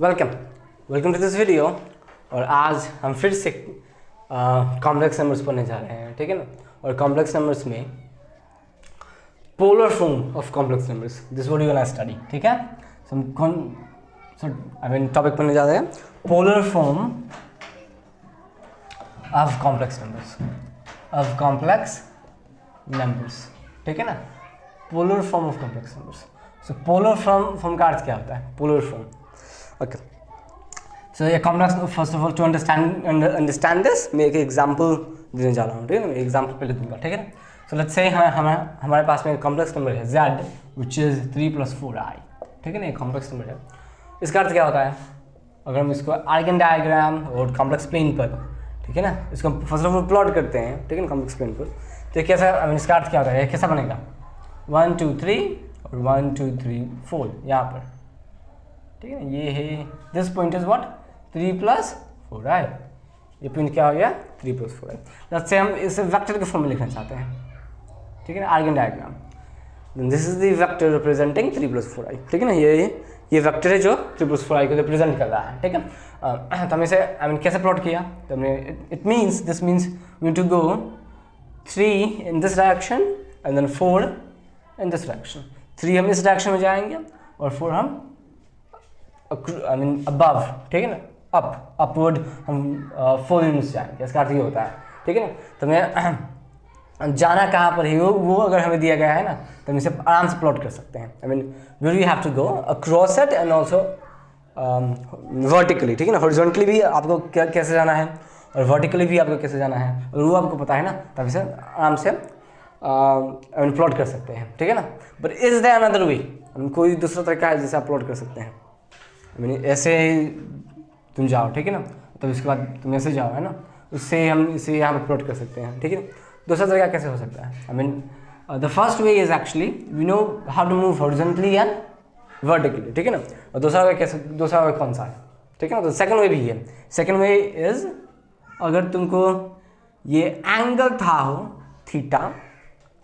Welcome welcome to this video. और आज हम फिर से कॉम्प्लेक्स नंबर्स पढ़ने जा रहे हैं, ठीक है ना। और कॉम्प्लेक्स नंबर्स में polar form of complex numbers, this what you gonna study, ठीक है। सो हम टॉपिक पढ़ने जा रहे हैं polar form of complex numbers, ठीक है ना। Polar form of complex numbers. So polar form का अर्थ क्या होता है? Polar form. Okay. So a complex, first of all, to understand this, मैं एक एग्जांपल देने जा रहा हूँ, ठीक है ना। एग्जांपल पहले दूंगा, ठीक है ना। सो लेट्स से हमारे पास में एक कॉम्प्लेक्स नंबर है z which is 3 + 4i, ठीक है ना। एक कॉम्प्लेक्स नंबर है। इसका अर्थ क्या होता है? अगर हम इसको आर्गन डायग्राम और कॉम्प्लेक्स प्लेन पर, ठीक है ना, इसको फर्स्ट ऑफ ऑल प्लॉट करते हैं, ठीक है ना, कॉम्प्लेक्स प्लेन पर, तो कैसा इसका अर्थ क्या होता है? कैसा बनेगा? 1 2 3 और 1 2 3 4 यहाँ पर, ठीक है ना। ये है this point is what 3 + 4i। ये पॉइंट क्या हो गया? 3 + 4i। लेट्स से हम इसे वेक्टर के फॉर्म में लिखना चाहते हैं, ठीक है ना, Argand diagram. Then this is the vector representing 3 + 4i, ठीक है ना। ये वेक्टर है जो 3 + 4i को रिप्रेजेंट कर रहा है, ठीक है। तो हम इसे कैसे प्लॉट किया? तो हमने this means we need to go 3 in this direction and then 4 in this direction. 3 हम इस डायरेक्शन में जाएंगे और 4 हम अबव, ठीक है ना, अपवर्ड हम 4 यूनिट्स जाएंगे। इसका अर्थ ये होता है, ठीक है ना। तो मैं जाना कहाँ पर है वो अगर हमें दिया गया है ना, तो हम इसे आराम से प्लॉट कर सकते हैं। Where we have to go across it and also vertically, ठीक है ना। हॉरिजॉन्टली भी आपको कैसे जाना है और वर्टिकली भी आपको कैसे जाना है, और वो आपको पता है ना, तब इसे आराम से प्लॉट कर सकते हैं, ठीक है ना। But is there another way? कोई दूसरा तरीका है जिसे आप प्लॉट कर सकते हैं। ऐसे तुम जाओ, ठीक है ना, तो इसके बाद तुम ऐसे जाओ, है ना, उससे हम इसे यहाँ पर प्लॉट कर सकते हैं, ठीक है। दूसरा तरीका कैसे हो सकता है? The first way is actually we know how to move horizontally and vertically, ठीक है ना। और दूसरा वे कौन सा है, ठीक है ना। तो सेकंड वे भी है। सेकंड वे इज अगर तुमको ये एंगल था हो थीटा,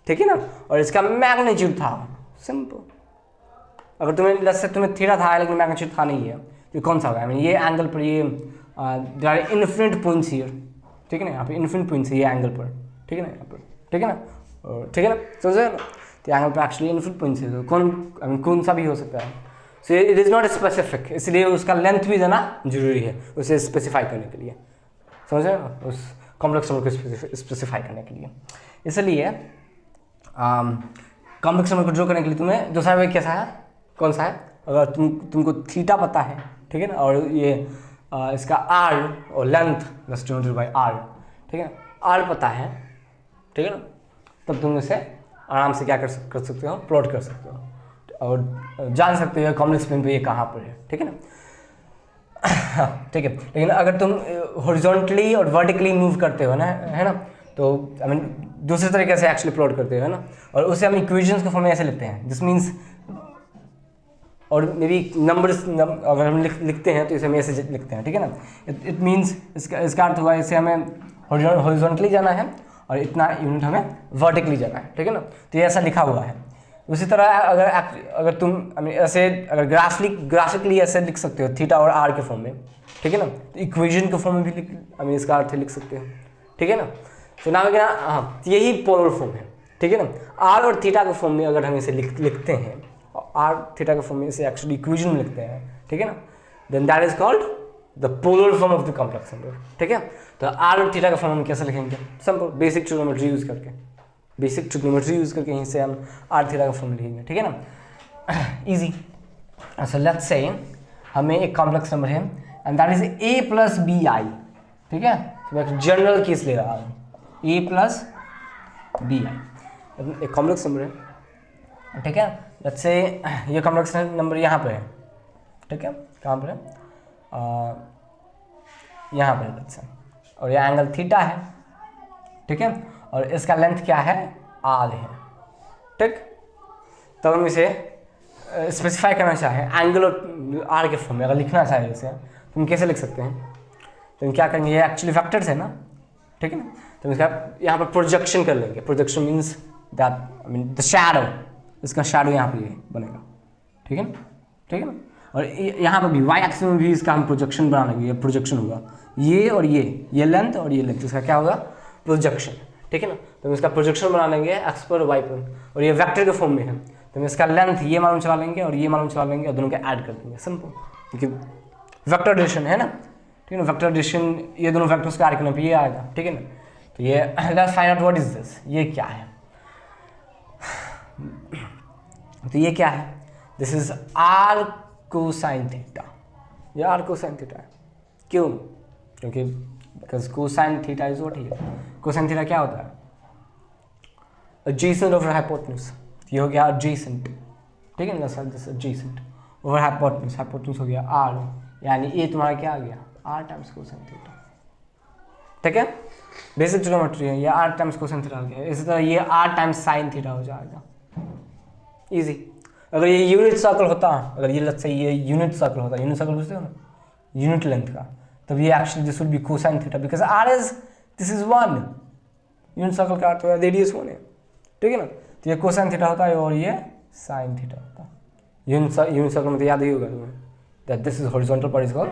ठीक है ना, और इसका मैग्नीट्यूड था, सिंपल। अगर तुम्हें थीटा था लेकिन मैग्नीट्यूड था नहीं है, तो कौन सा होगा? ये एंगल पर ये there are infinite points here, ठीक है ना। यहाँ पे इन्फिनिट पॉइंट्स है ये एंगल पर, ठीक है ना, यहाँ पर, ठीक है ना, ठीक है ना। समझे ना? तो एंगल पर एक्चुअली इन्फिनिट पॉइंट्स है, तो कौन सा भी हो सकता है। So it is not specific, इसलिए उसका लेंथ भी देना जरूरी है उसे स्पेसिफाई करने के लिए, समझे ना, उस कॉम्प्लेक्स नंबर को स्पेसिफाई करने के लिए। इसलिए कॉम्प्लेक्स नंबर को ड्रॉ करने के लिए तुम्हें दूसरा वे कैसा है? कौन सा है? अगर तुमको थीटा पता है, ठीक है ना, और ये इसका आर और लेंथ + 2/r, ठीक है ना, आर पता है, ठीक है ना, तब तुम इसे आराम से क्या कर सकते हो? प्लॉट कर सकते हो और जान सकते हो कॉम्प्लेक्स प्लेन पे ये कहाँ पर है, ठीक है ना। ठीक है। लेकिन अगर तुम हॉरिजॉन्टली और वर्टिकली मूव करते हो ना, है ना, तो दूसरे तरीके से एक्चुअली प्लॉट करते हो, है ना, और उसे हम इक्वेशंस के फॉर्म में ऐसे लिखते हैं। दिस मीन्स, और मे बी नंबर्स अगर हम लिखते हैं तो इसे हम ऐसे लिखते हैं, ठीक है ना। इट मीन्स इसका अर्थ हुआ इसे हमें हॉरिजॉन्टली जाना है और इतना यूनिट हमें वर्टिकली जाना है, ठीक है ना। तो ये ऐसा लिखा हुआ है। उसी तरह अगर तुम ऐसे अगर ग्राफिकली ऐसे लिख सकते हो थीटा और आर के फॉर्म में, ठीक है ना, तो इक्वेशन के फॉर्म में भी इसका अर्थ लिख सकते हो, ठीक है ना। तो नाम क्या? हाँ, यही पोलर फॉर्म है, ठीक है ना। आर और थीटा के फॉर्म में अगर हम इसे लिखते हैं, आर थीटा के फॉर्म में इसे एक्चुअली इक्वेशन में लिखते हैं, ठीक है ना, then that is called the polar form of the complex number, ठीक है। तो आर और थीटा का फॉर्म हम कैसे लिखेंगे? सिंपल, बेसिक ट्रिग्नोमेट्री यूज करके यहीं से हम आर थीटा का फॉर्म लिखेंगे, ठीक है ना। इजी। सो लेट्स से हमें एक कॉम्प्लेक्स नंबर है and that is a + bi, ठीक है। मैं एक जनरल केस ले रहा हूँ, a + bi एक कॉम्प्लेक्स नंबर है, ठीक है। लेट्स से ये कॉम्प्लेक्स नंबर यहाँ पर है, ठीक है। कहाँ पर है? यहाँ पर है, लेट्स से, और ये एंगल थीटा है, ठीक है, और इसका लेंथ क्या है? r है, ठीक। तब हम इसे स्पेसिफाई करना चाहें एंगल और r के फॉर्म में अगर लिखना चाहें इसे, तो हम कैसे लिख सकते हैं? तो हम क्या करेंगे? ये एक्चुअली फैक्टर्स है ना, ठीक है ना, तो हम इसका यहाँ पर प्रोजेक्शन कर लेंगे। Projection means that the shadow, इसका शैडो यहाँ पे बनेगा, ठीक है ना, ठीक है ना। और यहाँ पर भी वाई एक्सिस में भी इसका हम प्रोजेक्शन बना लेंगे, ये प्रोजेक्शन होगा, ये और ये लेंथ और ये लेंथ, इसका क्या होगा प्रोजेक्शन, ठीक है ना। तो हम इसका प्रोजेक्शन बना लेंगे एक्स पर वाई पर, और ये वेक्टर के फॉर्म में है, तो हम इसका लेंथ ये मालूम चला लेंगे और ये मालूम चला लेंगे और दोनों को ऐड कर देंगे, सिंपल, क्योंकि वेक्टर एडिशन है ना, ठीक है ना। वेक्टर एडिशन, ये दोनों वेक्टर्स का ऐड करने पे ये आएगा, ठीक है ना। तो ये let's find out what is this, ये क्या है। तो ये क्या है, this is r cosine theta, ये आर कोसाइन थीटा है। क्यों, क्योंकि because cosine theta is what here, cosine theta क्या होता है, एडजेसेंट ओवर हाइपोटेन्यूज, ये हो गया एडजेसेंट, ठीक है ना, this adjacent over hypotenuse, hypotenuse हो गया आर, यानी ये तुम्हारा क्या आ गया आर टाइम्स कोसाइन थीटा, ठीक है। बेसिक ट्रिग्नोमेट्री है, ये आर टाइम्स कोसाइन थीटा आ गया। इसी तरह ये आर टाइम्स साइन थीटा हो जाएगा, इजी। अगर ये यूनिट सर्कल होता, अगर ये लेट्स से ये यूनिट सर्कल होता, यूनिट सर्कल पूछते हो ना, यूनिट लेंथ का, तब ये actually this would be cosine theta, because r is this is 1, unit circle का अर्थ होता है रेडियस 1 है, ठीक है ना। तो ये कोसाइन थीटा होता है और ये साइन थीटा होता है। यूनिट सर्कल में तो याद ही होगा तुम्हें that this is horizontal part is called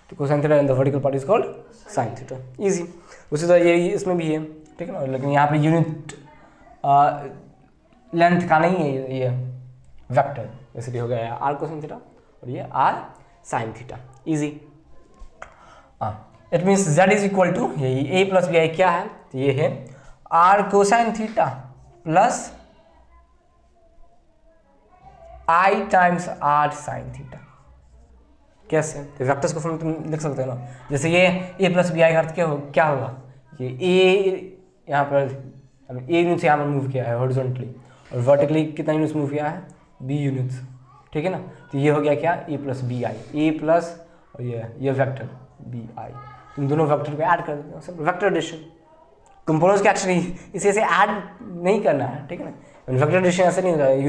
तो cosine theta and the vertical part is called sine theta, easy. उसी तरह ये इसमें भी है, ठीक है ना, लेकिन यहाँ पे यूनिट लेंथ का नहीं है, ये वेक्टर, इसलिए हो गया आर कोसाइन थीटा और ये r sine theta, easy. It means z is equal to यही a प्लस बी आई क्या है, तो ये है r cosine theta plus i times r sine theta. कैसे, तो वेक्टर्स को फॉर्म तुम लिख सकते हो ना, जैसे ये a प्लस बी आई का अर्थ क्या होगा, ये a यहाँ पर a यूनिट से यहाँ पर मूव किया है हॉरिजॉन्टली, और वर्टिकली कितना यूनिट्स मूव किया है b यूनिट्स, ठीक है ना। तो ये हो गया क्या a plus b i, a plus और ये वेक्टर बी आई, तुम दोनों वेक्टर को ऐड कर देते हो, सब वेक्टर एडिशन। कंपोनेंट्स के एक्चुअली इसे ऐड नहीं करना है, ठीक है ना, वेक्टर एडिशन ऐसे नहीं होता है।